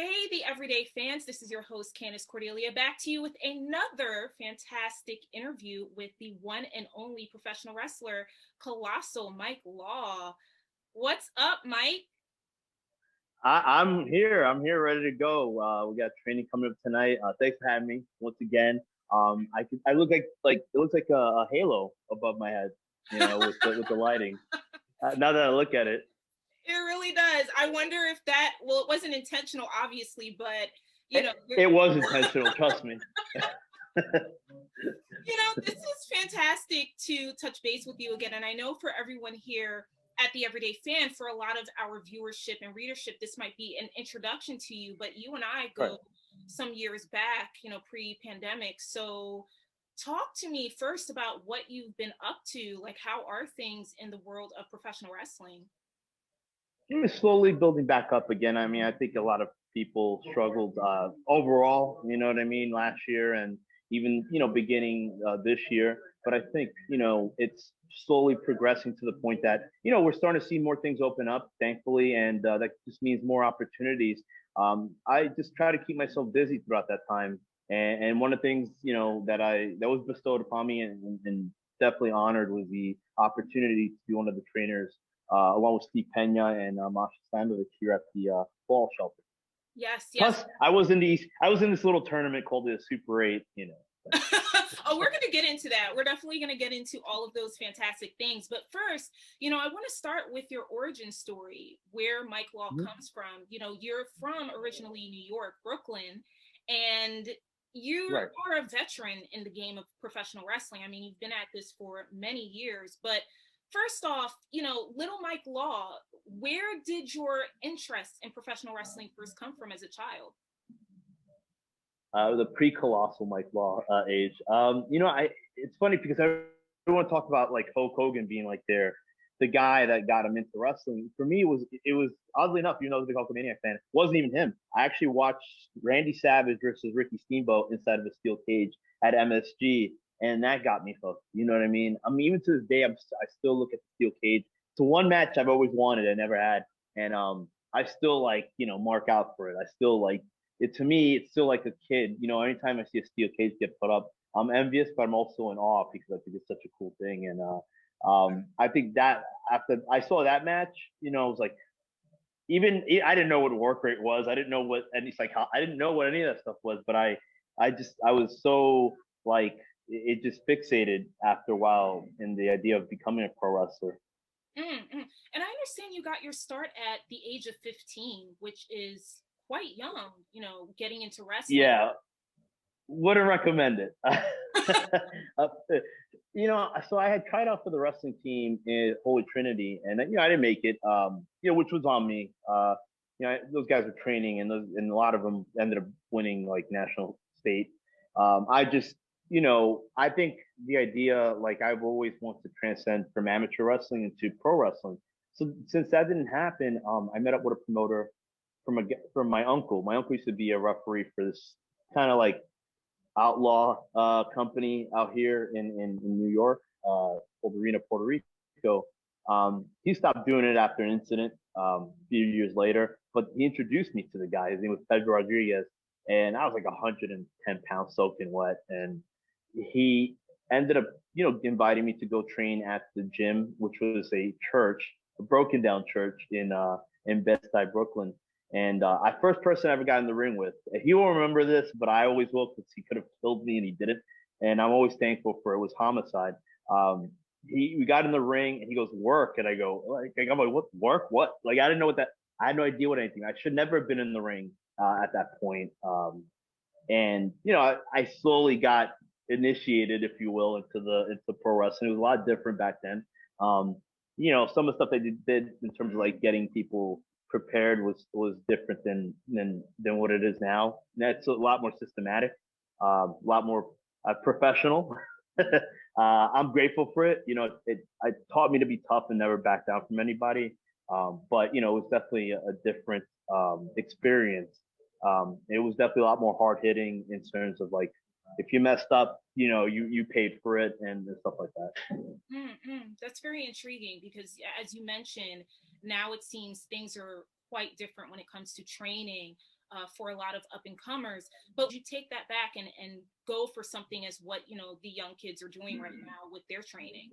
Hey, the everyday fans, this is your host, Candance Cordelia, back to you with another fantastic interview with the one and only professional wrestler, Colossal Mike Law. What's up, Mike? I'm here. I'm here, ready to go. We got training coming up tonight. Thanks for having me once again. I look like it looks like a halo above my head, with the lighting. Now that I look at it, It really does. I wonder if that, well, it wasn't intentional, obviously, but, you it, know, it was intentional. Trust me. this is fantastic to touch base with you again. And I know for everyone here at the Everyday Fan, for a lot of our viewership and readership, this might be an introduction to you, but you and I Right. go some years back, pre-pandemic. So talk to me first about what you've been up to. Like, how are things in the world of professional wrestling? It's slowly building back up again. I mean, I think a lot of people struggled overall. You know what I mean? Last year and even beginning this year. But I think it's slowly progressing to the point that we're starting to see more things open up, thankfully, and that just means more opportunities. I just try to keep myself busy throughout that time. And one of the things that was bestowed upon me and definitely honored was the opportunity to be one of the trainers along with Steve Pena and Masha Standovich here at the fall shelter. Yes, yes. Plus, I was in this little tournament called the Super Eight. Oh, we're going to get into that. We're definitely going to get into all of those fantastic things. But first, I want to start with your origin story, where Mike Law Mm-hmm. comes from. You're from originally New York, Brooklyn, and you Right. are a veteran in the game of professional wrestling. I mean, you've been at this for many years. But first off, little Mike Law, where did your interest in professional wrestling first come from as a child? The pre-colossal Mike Law age. I it's funny because everyone talked about like Hulk Hogan being like the guy that got him into wrestling. For me, it was oddly enough, I was a big Hulkamaniac fan. It wasn't even him. I actually watched Randy Savage versus Ricky Steamboat inside of a steel cage at MSG, and that got me hooked. You know what I mean? I mean, even to this day, I still look at the steel cage. It's the one match I've always wanted, I never had, and I still like mark out for it. I still like it. To me, it's still like a kid. Anytime I see a steel cage get put up, I'm envious, but I'm also in awe because I think it's such a cool thing. And I think that after I saw that match, it was like even I didn't know what work rate was. I didn't know what any I didn't know what any of that stuff was. But I was so like it just fixated after a while in the idea of becoming a pro wrestler. Mm-hmm. And I understand you got your start at the age of 15, which is quite young, getting into wrestling. Yeah, wouldn't recommend it. uh, so I had tried out for the wrestling team in Holy Trinity, and I didn't make it. Which was on me. Those guys were training, and a lot of them ended up winning like national state. I just, I think the idea, like I've always wanted to transcend from amateur wrestling into pro wrestling. So since that didn't happen, I met up with a promoter from my uncle. My uncle used to be a referee for this kind of like outlaw company out here in New York called Arena Puerto Rico. He stopped doing it after an incident a few years later, but he introduced me to the guy. His name was Pedro Rodriguez, and I was like 110 pounds soaking wet. And he ended up, inviting me to go train at the gym, which was a church, a broken down church in Bed-Stuy, Brooklyn. And I first person I ever got in the ring with. He won't remember this, but I always will because he could have killed me and he didn't. And I'm always thankful for it. Was Homicide. We got in the ring and he goes work, and I go I'm like what work what like I didn't know what that. I had no idea what anything. I should never have been in the ring at that point. And I slowly got initiated, if you will, into pro wrestling. It was a lot different back then. Um, some of the stuff they did in terms of like getting people prepared was different than what it is now. And that's a lot more systematic, a lot more professional. I'm grateful for it. It taught me to be tough and never back down from anybody. But it was definitely a different experience. It was definitely a lot more hard hitting in terms of like if you messed up, you paid for it and stuff like that. Mm-hmm. That's very intriguing because, as you mentioned, now it seems things are quite different when it comes to training. for a lot of up and comers. But you take that back and go for something as what, you know, the young kids are doing right now with their training.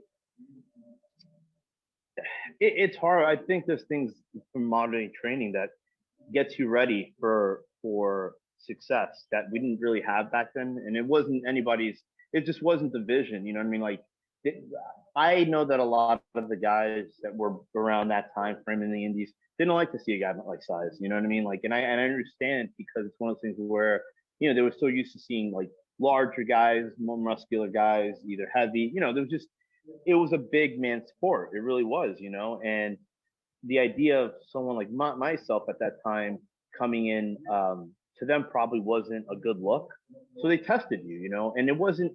It's hard. I think there's things from modern day training that gets you ready for success that we didn't really have back then, and it wasn't anybody's. It just wasn't the vision. You know what I mean? Like, I know that a lot of the guys that were around that time frame in the Indies didn't like to see a guy like size. You know what I mean? Like, and I understand, because it's one of those things where, you know, they were so used to seeing like larger guys, more muscular guys, either heavy. You know, there was just, it was a big man sport. It really was. You know, and the idea of someone like myself at that time coming in, to them probably wasn't a good look. So they tested you, you know, and it wasn't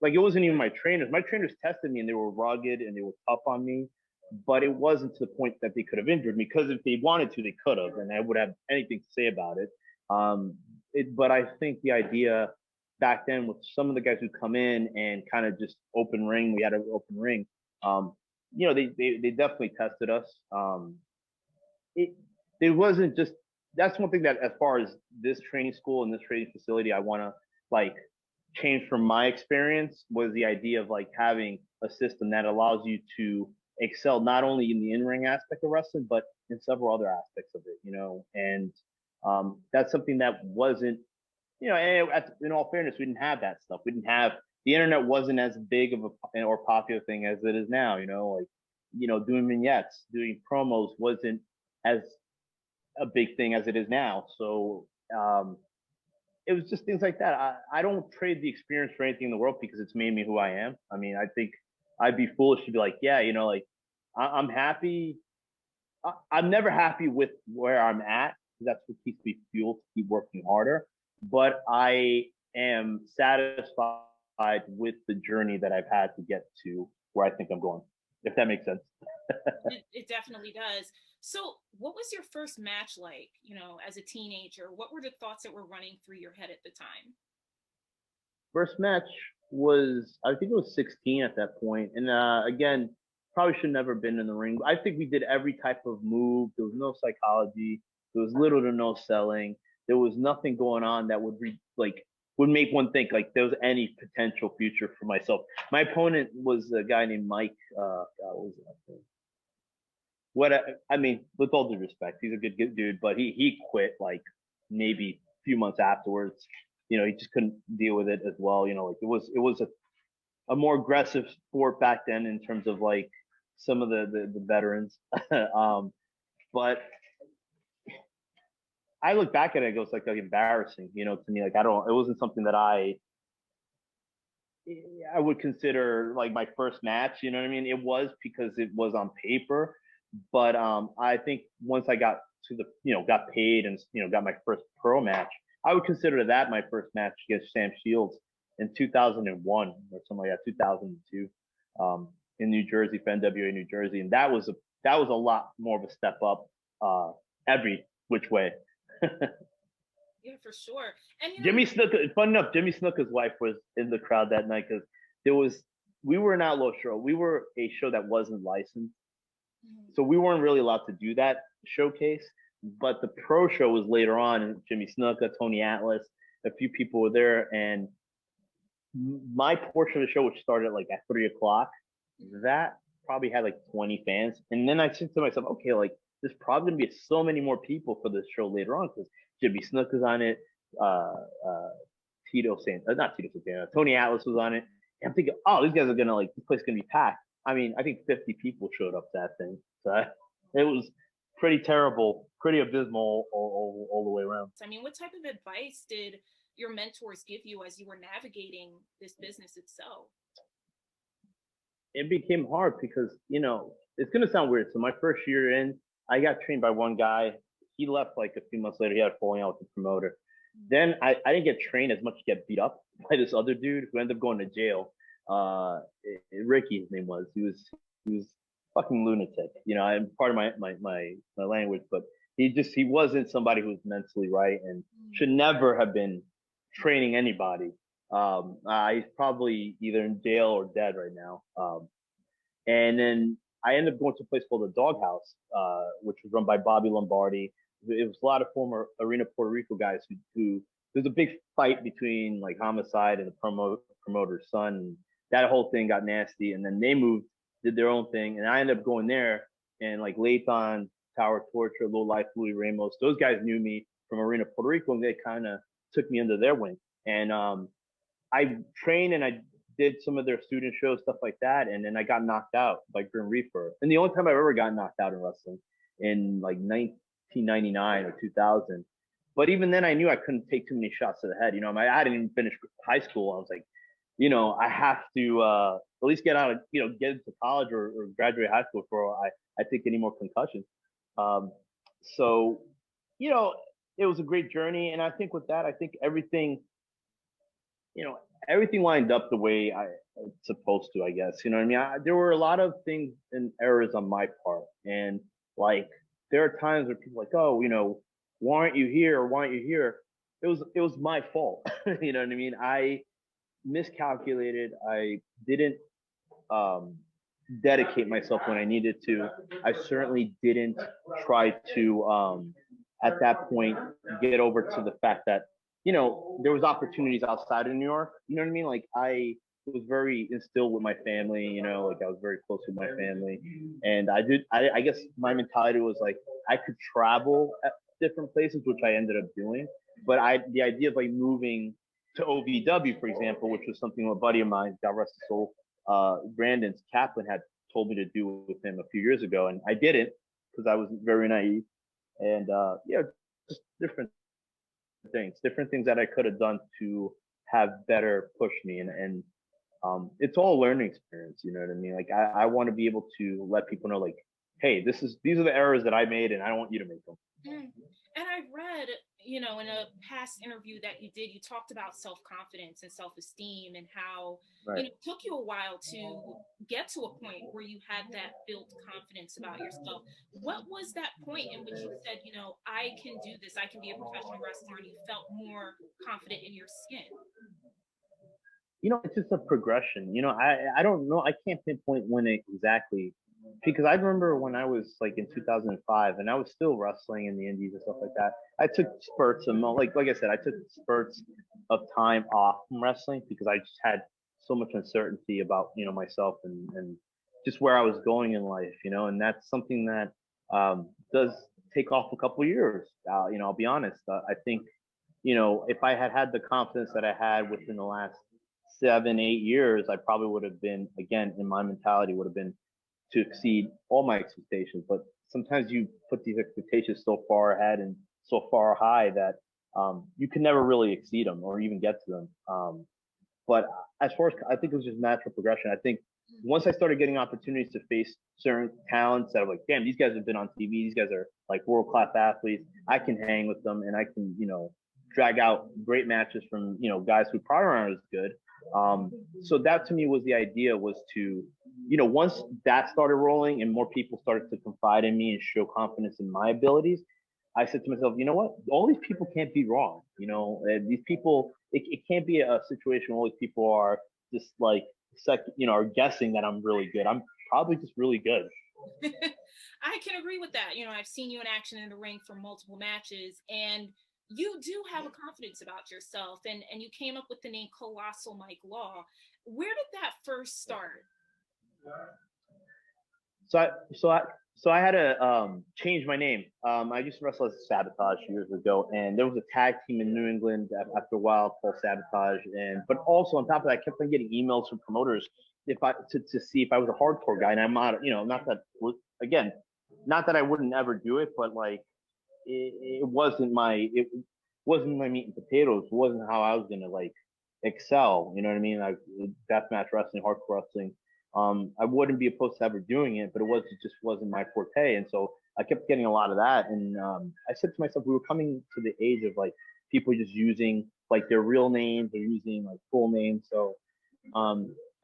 even my trainers. My trainers tested me and they were rugged and they were tough on me, but it wasn't to the point that they could have injured me, because if they wanted to, they could have, and I would have anything to say about it. But I think the idea back then with some of the guys who come in and kind of just open ring, we had an open ring. You know, they definitely tested us. It wasn't just, that's one thing that, as far as this training school and this training facility, I want to like change from my experience, was the idea of like having a system that allows you to excel not only in the in-ring aspect of wrestling, but in several other aspects of it, you know. And that's something that wasn't, you know, and in all fairness, we didn't have that stuff. We didn't have, the internet wasn't as big of a or popular thing as it is now, you know. Like, you know, doing vignettes, doing promos wasn't as a big thing as it is now. So it was just things like that. I don't trade the experience for anything in the world, because it's made me who I am. I mean, I think I'd be foolish to be like, yeah, you know, like I'm happy. I'm never happy with where I'm at. That's what keeps me fueled to keep working harder. But I am satisfied with the journey that I've had to get to where I think I'm going, if that makes sense. It definitely does. So what was your first match like, you know, as a teenager? What were the thoughts that were running through your head at the time? First match was, I think it was 16 at that point. And again, probably should never been in the ring. I think we did every type of move. There was no psychology. There was little to no selling. There was nothing going on that would make one think like there was any potential future for myself. My opponent was a guy named Mike. What was it? I mean, with all due respect, he's a good dude, but he quit like maybe a few months afterwards. You know, he just couldn't deal with it as well. You know, like it was a more aggressive sport back then in terms of like some of the veterans. But I look back at it, it goes like embarrassing, you know, to me. Like, it wasn't something that I would consider like my first match. You know what I mean? It was because it was on paper, but I think once I got to the, you know, got paid and, you know, got my first pro match, I would consider that my first match against Sam Shields in 2001 or something like that, 2002, in New Jersey, for NWA New Jersey, and that was a lot more of a step up, every which way. Yeah, for sure. And you know, Jimmy Snuka, fun enough, Jimmy Snuka's wife was in the crowd that night, because we were an outlaw show. We were a show that wasn't licensed. So we weren't really allowed to do that showcase. But the pro show was later on, and Jimmy Snuka, Tony Atlas, a few people were there. And my portion of the show, which started like at 3 o'clock, that probably had like 20 fans. And then I said to myself, okay, like there's probably gonna be so many more people for this show later on, because Jimmy Snuka's on it, Tony Atlas was on it. And I'm thinking, oh, these guys are gonna like, this place is gonna be packed. I mean, I think 50 people showed up to that thing. So it was pretty terrible, pretty abysmal all the way around. I mean, what type of advice did your mentors give you as you were navigating this business itself? It became hard because, you know, it's going to sound weird. So my first year in, I got trained by one guy. He left like a few months later. He had a falling out with the promoter. Then I didn't get trained as much to get beat up by this other dude who ended up going to jail. Ricky, his name was. He was fucking lunatic. You know, I'm part of my language, but he wasn't somebody who was mentally right and should never have been training anybody. He's probably either in jail or dead right now. And then I ended up going to a place called the Doghouse, which was run by Bobby Lombardi. it was a lot of former Arena Puerto Rico guys who there's a big fight between like Homicide and the promoter's son. And that whole thing got nasty, and then they moved, did their own thing, and I ended up going there. And like Lathan, Tower Torture, Low Life, Louis Ramos, those guys knew me from Arena Puerto Rico, and they kind of took me under their wing. And I trained and I did some of their student shows, stuff like that, and then I got knocked out by Grim Reaper. And the only time I've ever gotten knocked out in wrestling in like 1999 or 2000. But even then, I knew I couldn't take too many shots to the head. You know, I didn't even finish high school. I was like, you know, I have to at least get out of, you know, get into college or graduate high school before I take any more concussions. So, you know, it was a great journey. And I think with that, I think everything, you know, everything lined up the way it's supposed to, I guess. You know what I mean? There were a lot of things and errors on my part. And like, there are times where people are like, oh, you know, why aren't you here? Or why aren't you here? It was my fault. You know what I mean? I miscalculated. I didn't dedicate myself when I needed to. I certainly didn't try to at that point get over to the fact that, you know, there was opportunities outside of New York. You know what I mean? Like I was very instilled with my family, you know, like I was very close with my family. And I guess my mentality was like, I could travel at different places, which I ended up doing. But the idea of like moving to OVW, for example, which was something a buddy of mine, God rest his soul, Brandon Kaplan had told me to do with him a few years ago. And I didn't because I was very naive. And yeah, just different things that I could have done to have better pushed me. And it's all a learning experience. You know what I mean? Like I want to be able to let people know, like, hey, these are the errors that I made, and I don't want you to make them. And I read, you know, in a past interview that you did, you talked about self-confidence and self-esteem and how, Right. you know, it took you a while to get to a point where you had that built confidence about yourself. What was that point in which you said, you know, I can do this, I can be a professional wrestler, and you felt more confident in your skin? You know, it's just a progression. You know, I don't know. I can't pinpoint when it exactly, because I remember when I was like in 2005 and I was still wrestling in the indies and stuff like that. I took spurts and like I said, I took spurts of time off from wrestling because I just had so much uncertainty about, you know, myself and just where I was going in life, you know, and that's something that does take off a couple of years. You know, I'll be honest. I think, you know, if I had had the confidence that I had within the last 7, 8 years, I probably would have been, again, in my mentality, would have been to exceed all my expectations. But sometimes you put these expectations so far ahead and so far high that you can never really exceed them or even get to them. But as far as I think it was just natural progression. I think once I started getting opportunities to face certain talents that are like, damn, these guys have been on TV. These guys are like world class athletes. I can hang with them and I can, you know, drag out great matches from, you know, guys who probably aren't as good. So that to me was the idea, was to, you know, once that started rolling and more people started to confide in me and show confidence in my abilities, I said to myself, you know what? All these people can't be wrong. You know, these people, it can't be a situation where all these people are just like, you know, are guessing that I'm really good. I'm probably just really good. I can agree with that. You know, I've seen you in action in the ring for multiple matches, and you do have a confidence about yourself. And you came up with the name Colossal Mike Law. Where did that first start? So I had to change my name. I used to wrestle as Sabotage years ago, and there was a tag team in New England after a while called Sabotage. And but also on top of that, I kept on getting emails from promoters to see if I was a hardcore guy. And I'm not, you know, not that, again, not that I wouldn't ever do it, but like it wasn't my meat and potatoes. It wasn't how I was gonna like excel. You know what I mean? Like deathmatch wrestling, hardcore wrestling. I wouldn't be opposed to ever doing it, but it just wasn't my forte. And so I kept getting a lot of that. And I said to myself, we were coming to the age of like people just using like their real names or using like full names. So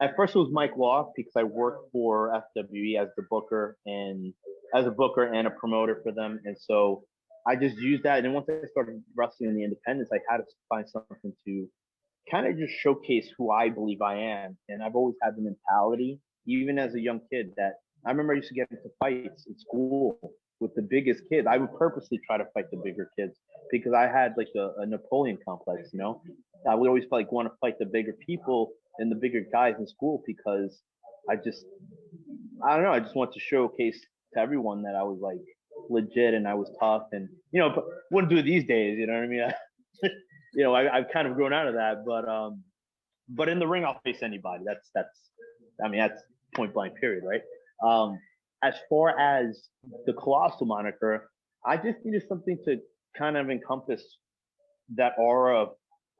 at first it was Mike Law because I worked for FWE as a booker and a promoter for them. And so I just used that. And then once I started wrestling in the independents, I had to find something to kind of just showcase who I believe I am. And I've always had the mentality, even as a young kid, that I remember I used to get into fights in school with the biggest kids. I would purposely try to fight the bigger kids because I had like a Napoleon complex, you know. I would always like want to fight the bigger people and the bigger guys in school because I just I don't know, I just want to showcase to everyone that I was like legit and I was tough and you know, but wouldn't do it these days, you know what I mean? You know, I've kind of grown out of that, but in the ring I'll face anybody. I mean that's point blank period, right? As far as the Colossal moniker, I just needed something to kind of encompass that aura of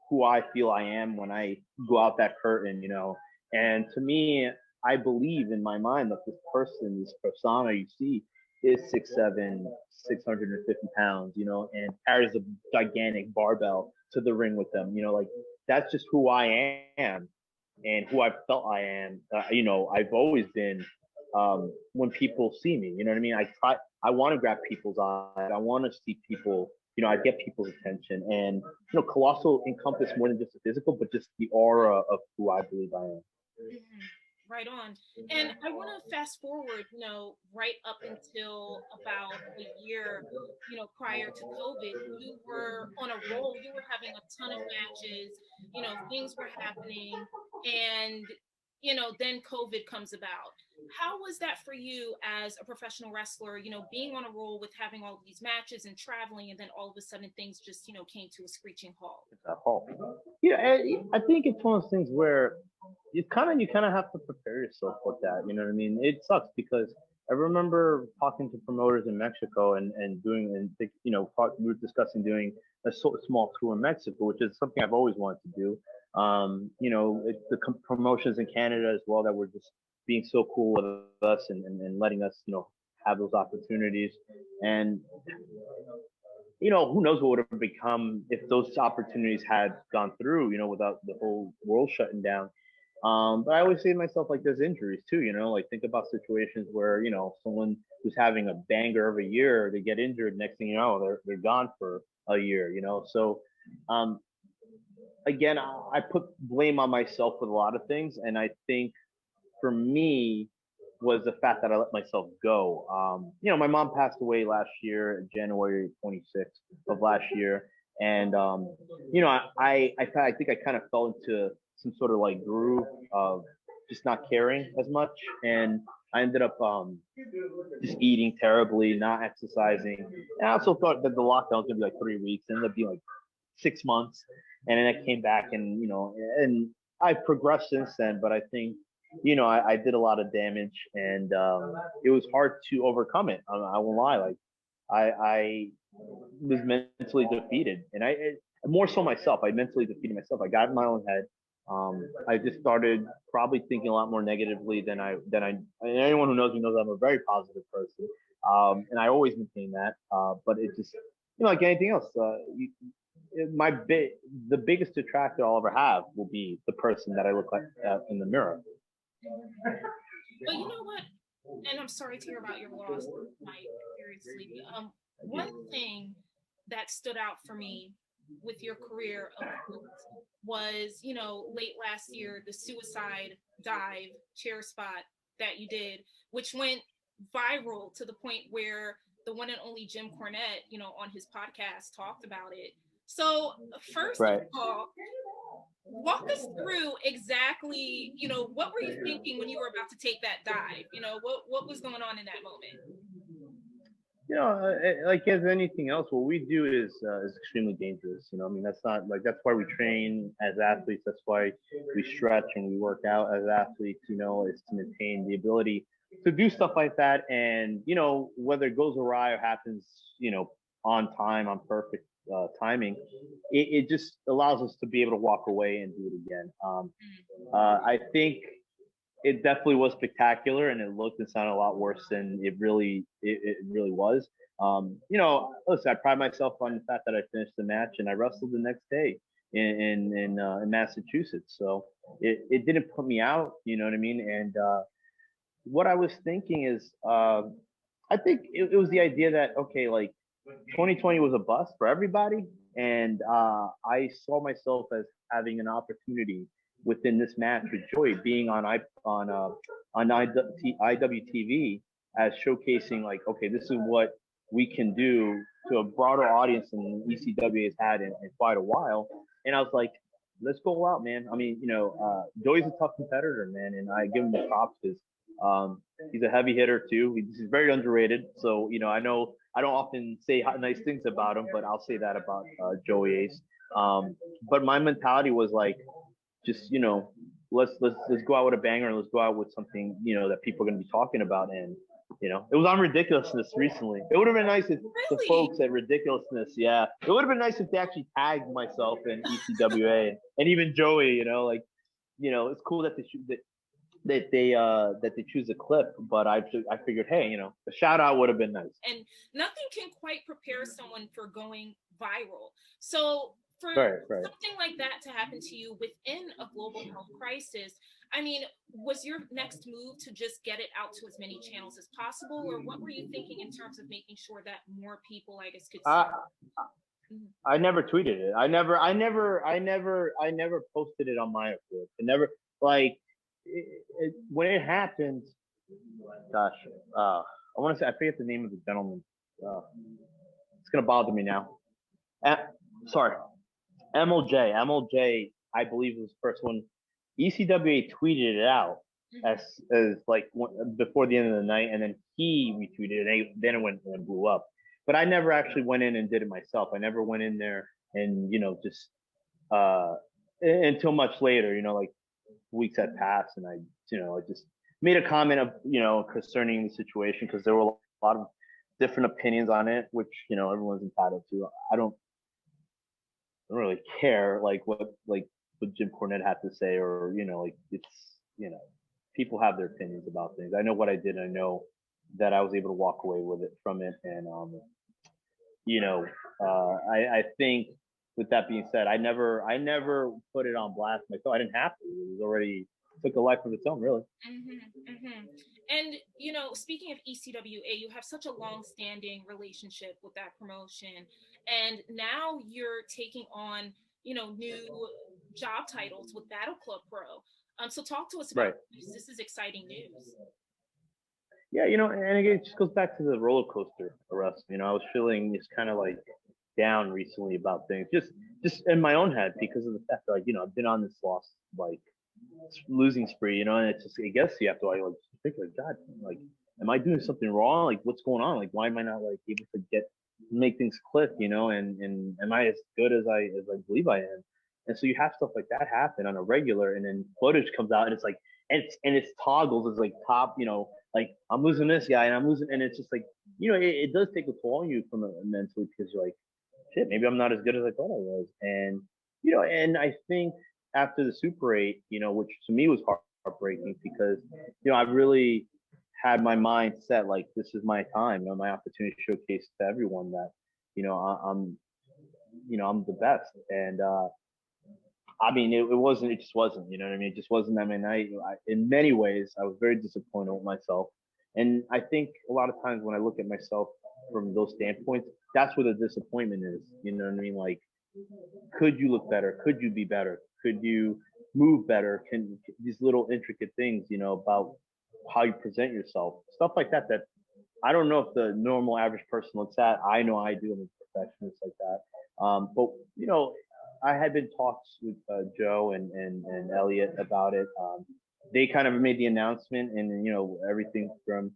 who I feel I am when I go out that curtain, you know. And to me, I believe in my mind that this person, this persona you see, is 6'7", 650 pounds, you know, and carries a gigantic barbell to the ring with them. You know, like that's just who I am and who I felt I am. You know, I've always been when people see me. You know what I mean? I want to grab people's eyes. I want to see people. You know, I get people's attention, and you know, Colossal encompass more than just the physical, but just the aura of who I believe I am. Mhm. Right on. And I want to fast forward, you know, right up until about a year, you know, prior to COVID. You were on a roll, you were having a ton of matches, you know, things were happening, and, you know, then COVID comes about. How was that for you as a professional wrestler, you know, being on a roll with having all these matches and traveling, and then all of a sudden things just, you know, came to a screeching halt? Halt. Yeah, I think it's one of those things where you kind of have to prepare yourself with that. You know what I mean? It sucks because I remember talking to promoters in Mexico and doing you know we were discussing doing a small tour in Mexico, which is something I've always wanted to do. You know, promotions in Canada as well that were just being so cool with us and letting us, you know, have those opportunities. And you know, who knows what would have become if those opportunities had gone through, you know, without the whole world shutting down. But I always say to myself, like, there's injuries too, you know, like think about situations where, you know, someone who's having a banger of a year, they get injured, next thing you know, they're gone for a year, you know. So um, again, I put blame on myself with a lot of things. And I think for me was the fact that I let myself go. You know, my mom passed away last year, January 26th of last year, and you know, I think I kind of fell into some sort of like groove of just not caring as much, and I ended up just eating terribly, not exercising. And I also thought that the lockdown was gonna be like 3 weeks, it ended up being like 6 months, and then I came back, and you know, and I've progressed since then, but I think you know, I did a lot of damage, and it was hard to overcome it. I won't lie, like I was mentally defeated, and more so myself. I mentally defeated myself. I got in my own head. I just started probably thinking a lot more negatively than I. And anyone who knows me knows I'm a very positive person, and I always maintain that. But it just, you know, like anything else, the biggest detractor I'll ever have will be the person that I look like in the mirror. But you know what? And I'm sorry to hear about your loss, Mike. Seriously, one thing that stood out for me with your career of was, you know, late last year, the suicide dive chair spot that you did, which went viral to the point where the one and only Jim Cornette, you know, on his podcast talked about it. So first of Right. all, walk us through exactly, you know, what were you thinking when you were about to take that dive? You know, what was going on in that moment? You know, like as anything else, what we do is extremely dangerous. You know, I mean, that's not like that's why we train as athletes. That's why we stretch and we work out as athletes. You know, is to maintain the ability to do stuff like that. And you know, whether it goes awry or happens, you know, on time, on perfect timing, it just allows us to be able to walk away and do it again. I think it definitely was spectacular, and it looked and sounded a lot worse than it really was. You know, listen, I pride myself on the fact that I finished the match and I wrestled the next day in Massachusetts. So it didn't put me out. You know what I mean? And what I was thinking is, I think it was the idea that okay, like 2020 was a bust for everybody, and I saw myself as having an opportunity within this match with Joy being on IWTV as showcasing like, okay, this is what we can do to a broader audience than ECWA has had in quite a while. And I was like, let's go out, man. I mean, Joey's a tough competitor, man, and I give him the props because he's a heavy hitter too. He's very underrated. So, I know I don't often say nice things about him, but I'll say that about Joey Ace. But my mentality was like, just let's go out with a banger and let's go out with something that people are going to be talking about. And it was on Ridiculousness recently. It would have been nice if the folks at Ridiculousness, yeah, it would have been nice if they actually tagged myself in ECWA and even Joey. It's cool that they choose a clip, but I figured, hey, a shout out would have been nice. And nothing can quite prepare someone for going viral. So for something like that to happen to you within a global health crisis, I mean, was your next move to just get it out to as many channels as possible, or what were you thinking in terms of making sure that more people, I guess, could see? I never tweeted it. I never posted it on my account. It never when it happened. Gosh, I want to say I forget the name of the gentleman. It's gonna bother me now. Sorry. MLJ, I believe was the first one. ECWA tweeted it out as like before the end of the night, and then he retweeted it, and then it went and blew up. But I never actually went in and did it myself. I never went in there and just until much later, like weeks had passed, and I just made a comment of concerning the situation because there were a lot of different opinions on it, which everyone's entitled to. I don't really care what Jim Cornette had to say, or it's people have their opinions about things. I know what I did. I know that I was able to walk away with it from it, and I think with that being said, I never put it on blast myself. I didn't have to. It was already took a life of its own, really. And speaking of ECWA, you have such a long-standing relationship with that promotion, and now you're taking on new job titles with Battle Club Pro. So talk to us about this. This is exciting news. Yeah, and again, it just goes back to the roller coaster arrest. I was feeling just kind of like down recently about things, just in my own head because of the fact that I've been on this losing spree, and it's just, I guess you have to think God, am I doing something wrong? What's going on? Why am I not able to make things click, and am I as good as I believe I am? And so you have stuff like that happen on a regular, and then footage comes out, and it's it's toggles is top, I'm losing this guy and I'm losing, and it's just it does take a toll on you from mentally because you're like, shit, maybe I'm not as good as I thought I was, and and I think after the Super 8, which to me was heartbreaking because I really had my mind set this is my time, my opportunity to showcase to everyone that I'm the best, and I mean it just wasn't, what I mean, it just wasn't that my night. In many ways I was very disappointed with myself, and I think a lot of times when I look at myself from those standpoints, that's where the disappointment is, what I mean, could you look better? Could you be better? Could you move better? Can these little intricate things, about how you present yourself, stuff like that I don't know if the normal average person looks at. I know I do. I'm a perfectionist like that. But I had been talks with Joe and Elliot about it. They kind of made the announcement, and everything from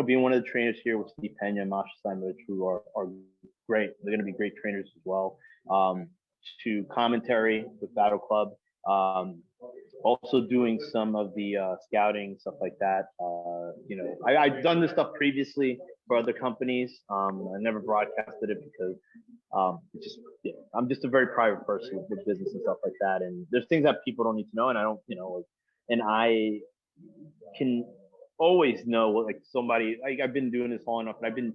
being one of the trainers here with Steve Pena and Masha Simon, who are great. They're going to be great trainers as well. To commentary with Battle Club, also doing some of the scouting, stuff like that. I've done this stuff previously for other companies. I never broadcasted it because I'm just a very private person with business and stuff like that. And there's things that people don't need to know, and I don't, and I can always know somebody, I've been doing this long enough, and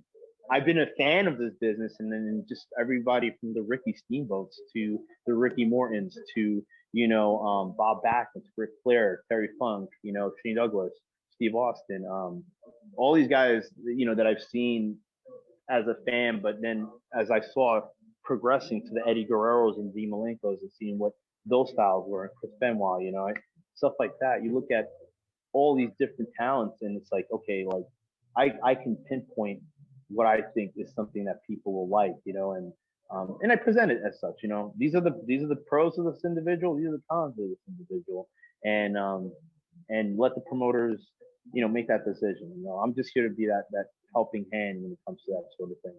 I've been a fan of this business, and then just everybody from the Ricky Steamboats to the Ricky Mortons to Bob Backlund, Ric Flair, Terry Funk, Shane Douglas, Steve Austin, all these guys that I've seen as a fan, but then as I saw progressing to the Eddie Guerreros and Dean Malenkos and seeing what those styles were, and Chris Benoit, stuff like that. You look at all these different talents, and it's okay, I can pinpoint what I think is something that people will like, and I present it as such. These are the pros of this individual, these are the cons of this individual, and let the promoters, make that decision. I'm just here to be that helping hand when it comes to that sort of thing.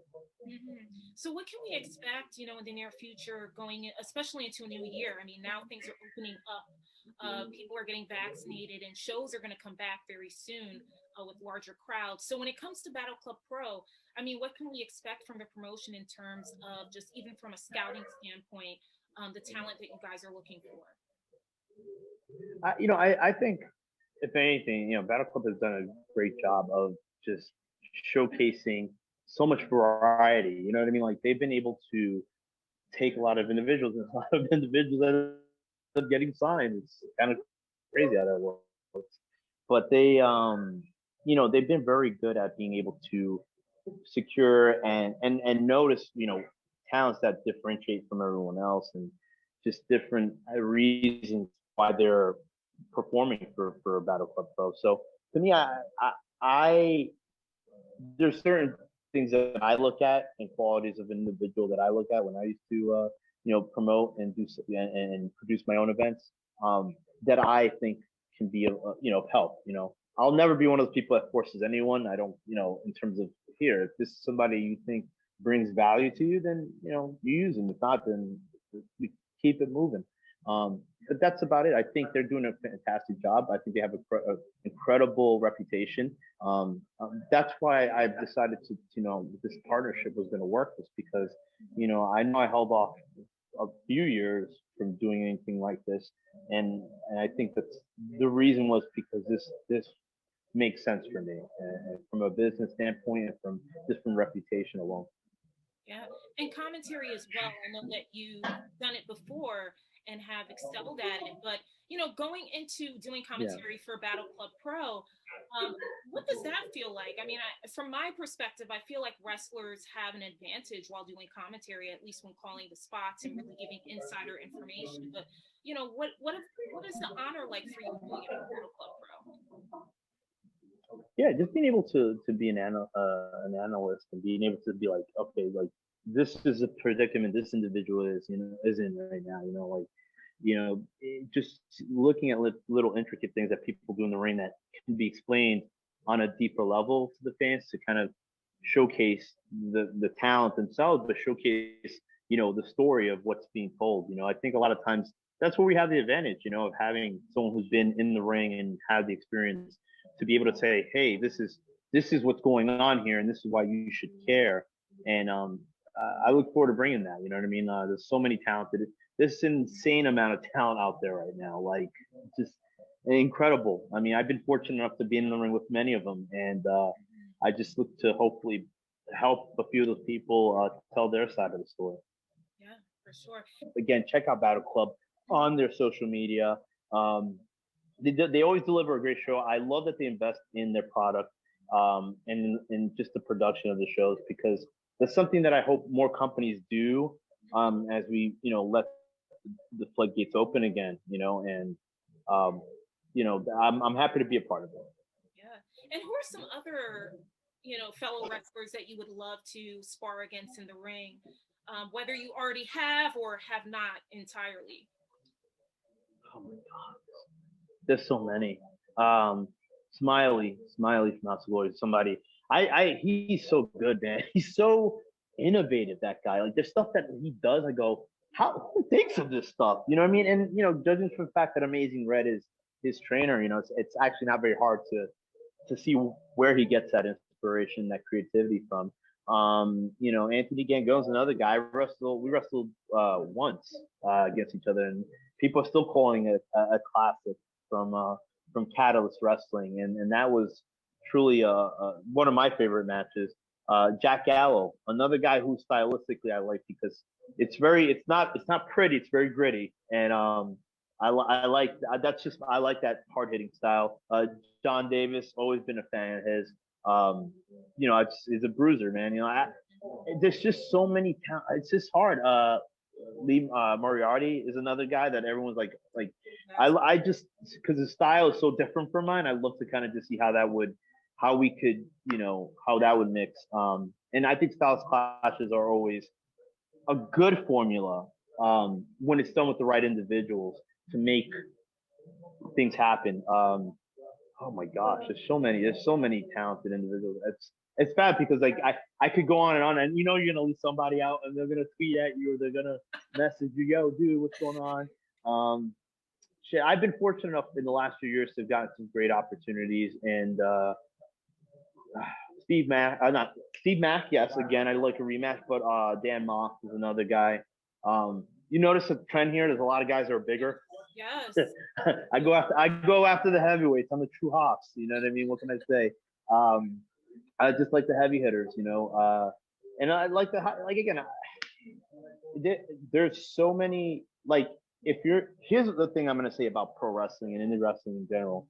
So what can we expect, in the near future going in, especially into a new year? I mean, now things are opening up. People are getting vaccinated and shows are going to come back very soon with larger crowds. So when it comes to Battle Club Pro, I mean, what can we expect from the promotion in terms of just even from a scouting standpoint, the talent that you guys are looking for? I think if anything, Battle Club has done a great job of just showcasing so much variety. You know what I mean? Like they've been able to take a lot of individuals, and a lot of individuals that end up getting signed. It's kind of crazy how that works. But they've been very good at being able to secure and notice, talents that differentiate from everyone else, and just different reasons why they're performing for Battle Club Pro. So to me, I there's certain things that I look at and qualities of an individual that I look at when I used to promote and do and produce my own events, that I think can be of help. I'll never be one of those people that forces anyone. I don't, in terms of here, if this is somebody you think brings value to you, then you use them. If not, then we keep it moving. But that's about it. I think they're doing a fantastic job. I think they have an incredible reputation. That's why I've decided to, this partnership was going to work, was because, I know I held off a few years from doing anything like this, and I think that's the reason was because this makes sense for me, from a business standpoint and from reputation alone. Yeah, and commentary as well. I know that you've done it before and have excelled at it, but going into doing Yeah. commentary for Battle Club Pro, what does that feel like? I mean, from my perspective, I feel like wrestlers have an advantage while doing commentary, at least when calling the spots and really giving insider information. But what is the honor like for you doing it for Battle Club Pro? Yeah, just being able to be an analyst and being able to be like, okay, like this is a predicament this individual is in right now. Just looking at little intricate things that people do in the ring that can be explained on a deeper level to the fans, to kind of showcase the talent themselves, but showcase the story of what's being told. I think a lot of times that's where we have the advantage, of having someone who's been in the ring and had the experience to be able to say, hey, this is what's going on here, and this is why you should care. And I look forward to bringing that. You know what I mean? There's so many talented, this insane amount of talent out there right now, like just incredible. I mean, I've been fortunate enough to be in the ring with many of them, and I just look to hopefully help a few of those people tell their side of the story. Yeah, for sure. Again, check out Battle Club on their social media. They always deliver a great show. I love that they invest in their product, and in just the production of the shows, because that's something that I hope more companies do, as we let the floodgates open again, and I'm happy to be a part of it. Yeah. And who are some other, fellow wrestlers that you would love to spar against in the ring, whether you already have or have not entirely? Oh my god, there's so many. Smiley from House of Glory, somebody. He's so good, man. He's so innovative. That guy. Like there's stuff that he does. I go, who thinks of this stuff? You know what I mean? And judging from the fact that Amazing Red is his trainer, it's actually not very hard to see where he gets that inspiration, that creativity from. Anthony Gangone's another guy. We wrestled once against each other, and people are still calling it a classic from Catalyst Wrestling, and that was truly one of my favorite matches. Jack Gallo, another guy who stylistically I like, because it's not pretty, it's very gritty, and I like I like that hard hitting style. John Davis, always been a fan of his. He's a bruiser, man. There's just so many talent. It's just hard. Lee Moriarty is another guy that everyone's like I just, because his style is so different from mine, I love to kind of just see how we could how that would mix. And I think styles clashes are always a good formula when it's done with the right individuals to make things happen. Oh my gosh, there's so many talented individuals. It's bad because like I could go on, and you know you're gonna leave somebody out, and they're gonna tweet at you or they're gonna message you, yo, dude, what's going on? Shit, I've been fortunate enough in the last few years to have gotten some great opportunities, and not Steve Mack, yes, again, I'd like a rematch, but Dan Moss is another guy. You notice a trend here. There's a lot of guys that are bigger. Yes. I go after the heavyweights. I'm the true Hawks. You know what I mean? What can I say? I just like the heavy hitters, you know. And I like again. There's so many like if you're here's the thing I'm gonna say about pro wrestling and indie wrestling in general.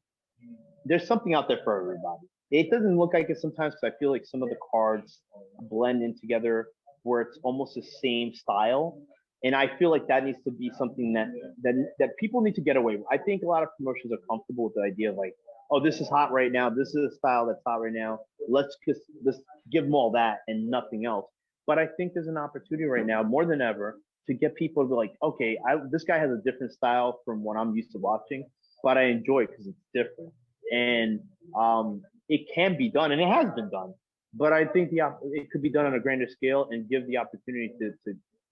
There's something out there for everybody. It doesn't look like it sometimes because I feel like some of the cards blend in together where it's almost the same style. And I feel like that needs to be something that people need to get away with. I think a lot of promotions are comfortable with the idea of like, oh, this is hot right now. This is a style that's hot right now. Let's just give them all that and nothing else. But I think there's an opportunity right now more than ever to get people to be like, okay, this guy has a different style from what I'm used to watching, but I enjoy it because it's different. And it can be done, and it has been done. But I think it could be done on a grander scale and give the opportunity to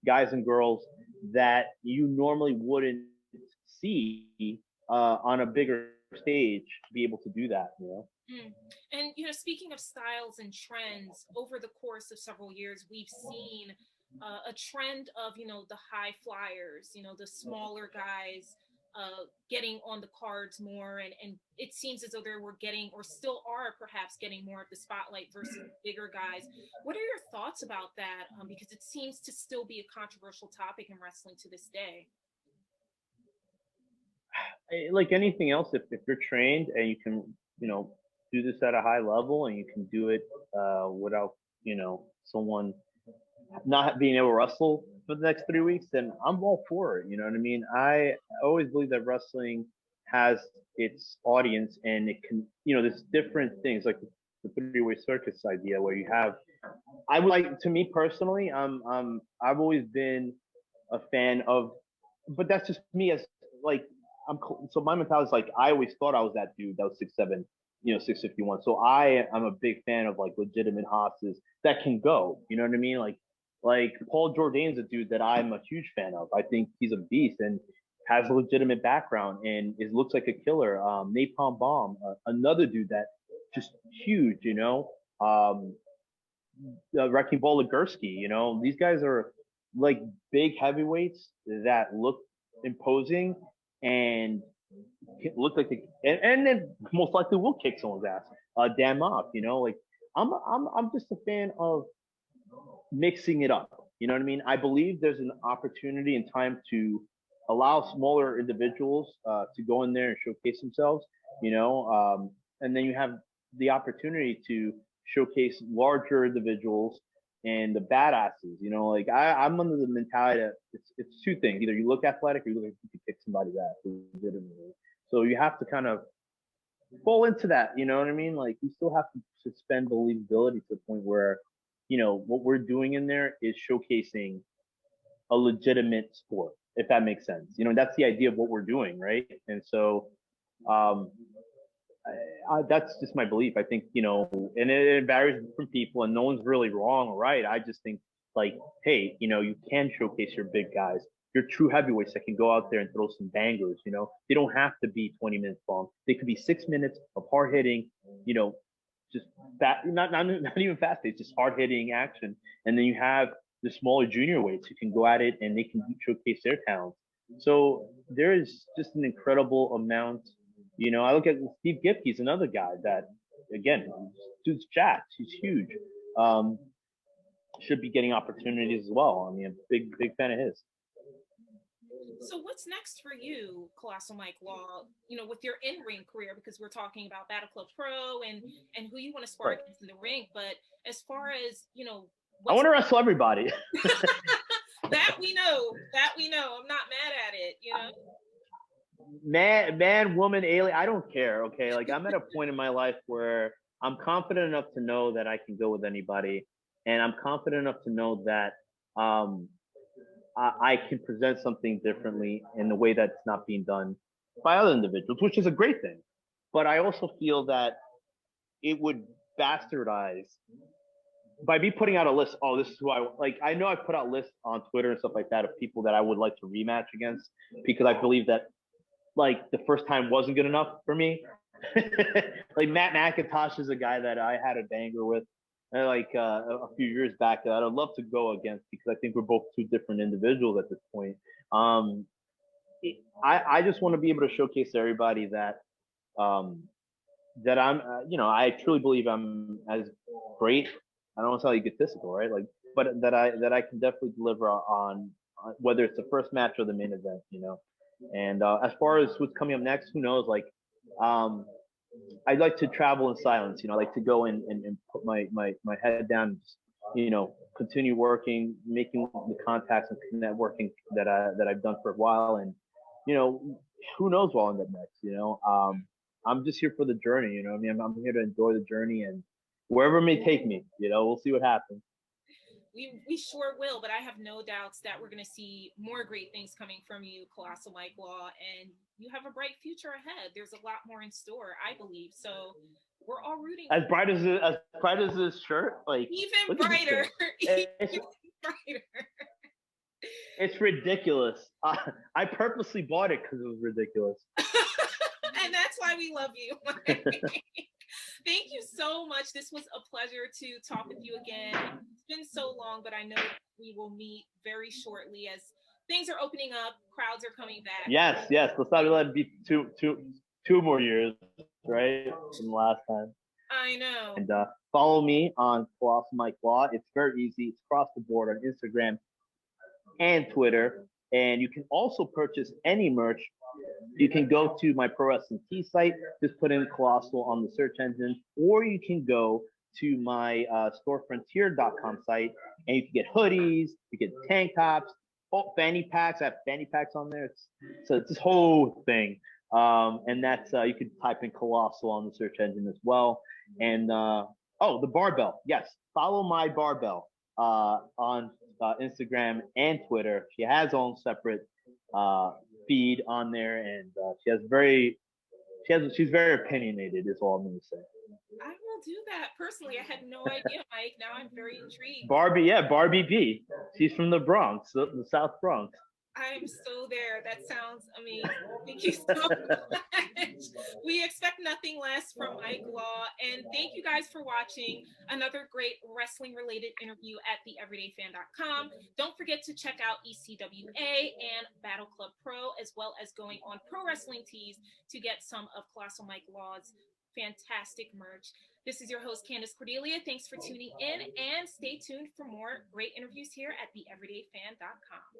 guys and girls that you normally wouldn't see on a bigger stage be able to do that. You know. Mm. And speaking of styles and trends, over the course of several years, we've seen a trend of the high flyers, the smaller guys getting on the cards more, and it seems as though they were getting, or still are perhaps getting, more of the spotlight versus bigger guys. What are your thoughts about that? Because it seems to still be a controversial topic in wrestling to this day. Like anything else, if you're trained and you can, do this at a high level and you can do it without, someone not being able to wrestle for the next 3 weeks, then I'm all for it. You know what I mean? I always believe that wrestling has its audience and it can, there's different things like the three-way circus idea where you have, I would like, to me personally, I've always been a fan of, but that's just me as like, so my mentality is like, I always thought I was that dude that was 6'7", 651. So I'm a big fan of like legitimate hosses that can go, you know what I mean? Like Paul Jourdain's a dude that I'm a huge fan of. I think he's a beast and has a legitimate background and looks like a killer. Napalm Bomb, another dude that just huge, Wrecking Ball Legursky, these guys are like big heavyweights that look imposing and look like and then most likely will kick someone's ass. Dan Mock, like I'm just a fan of mixing it up. You know what I mean? I believe there's an opportunity and time to allow smaller individuals to go in there and showcase themselves. And then you have the opportunity to showcase larger individuals and the badasses. Like I'm under the mentality that it's two things: either you look athletic or you look like you can kick somebody's ass legitimately. So you have to kind of fall into that. You know what I mean? Like you still have to suspend believability to the point where what we're doing in there is showcasing a legitimate sport, if that makes sense. That's the idea of what we're doing, right? And so that's just my belief. I think, and it varies from people and no one's really wrong or right. I just think like, hey, you can showcase your big guys, your true heavyweights that can go out there and throw some bangers. They don't have to be 20 minutes long. They could be 6 minutes of hard hitting, just not even fast pace, just hard hitting action. And then you have the smaller junior weights who can go at it and they can showcase their talents. So there is just an incredible amount. I look at Steve Gipke, he's another guy that, again, dude's jacked, he's huge. Should be getting opportunities as well. I mean, a big fan of his. So what's next for you, Colossal Mike Law, with your in-ring career, because we're talking about Battle Club Pro and who you want to spar against in the ring, but as far as, I want to wrestle everybody. that we know. I'm not mad at it, Man, woman, alien, I don't care, okay? Like I'm at a point in my life where I'm confident enough to know that I can go with anybody. and I'm confident enough to know that um, I can present something differently in the way that's not being done by other individuals, which is a great thing. But I also feel that it would bastardize by me putting out a list. Oh, this is who I like. I know I put out lists on Twitter and stuff like that of people that I would like to rematch against because I believe that like the first time wasn't good enough for me. Like Matt McIntosh is a guy that I had a banger with a few years back that I'd love to go against because I think we're both two different individuals at this point. Um, I just want to be able to showcase to everybody that um, that I'm, I truly believe I'm as great. I don't want to sound egotistical, right? Like, but that I can definitely deliver on whether it's the first match or the main event, And as far as what's coming up next, who knows? Like, um, I'd like to travel in silence. I like to go and put my head down, and just, continue working, making the contacts and networking that I've done for a while, and who knows what I'll end up next. I'm just here for the journey. I mean, I'm here to enjoy the journey, and wherever it may take me, we'll see what happens. We sure will, but I have no doubts that we're going to see more great things coming from you, Colossal Mike Law, and you have a bright future ahead. There's a lot more in store, I believe. So we're all rooting. As bright as this shirt, like even brighter, even brighter. It's ridiculous. I purposely bought it because it was ridiculous. And that's why we love you. Thank you so much. This was a pleasure to talk with you again. It's been so long, but I know we will meet very shortly as things are opening up, crowds are coming back. Yes. Let's not let it be two more years, right? From the last time. I know. And follow me on Colossal Mike Law. It's very easy. It's across the board on Instagram and Twitter. And you can also purchase any merch. You can go to my Pro Wrestling Tee site, just put in Colossal on the search engine, or you can go to my storefrontier.com site and you can get hoodies, you get tank tops, fanny packs. I have fanny packs on there. So it's this whole thing. And that's you could type in Colossal on the search engine as well. And the barbell. Yes, follow my barbell on Instagram and Twitter. She has her own separate feed on there, and she's very opinionated. Is all I'm going to say. I will do that personally. I had no idea, Mike. Now I'm very intrigued. Barbie B. She's from the Bronx, the South Bronx. I'm so there. That sounds amazing. Thank you so much. We expect nothing less from Mike Law. And thank you guys for watching another great wrestling related interview at theeverydayfan.com. Don't forget to check out ECWA and Battle Club Pro, as well as going on Pro Wrestling Tees to get some of Colossal Mike Law's fantastic merch. This is your host, Candance Cordelia. Thanks for tuning in, and stay tuned for more great interviews here at theeverydayfan.com.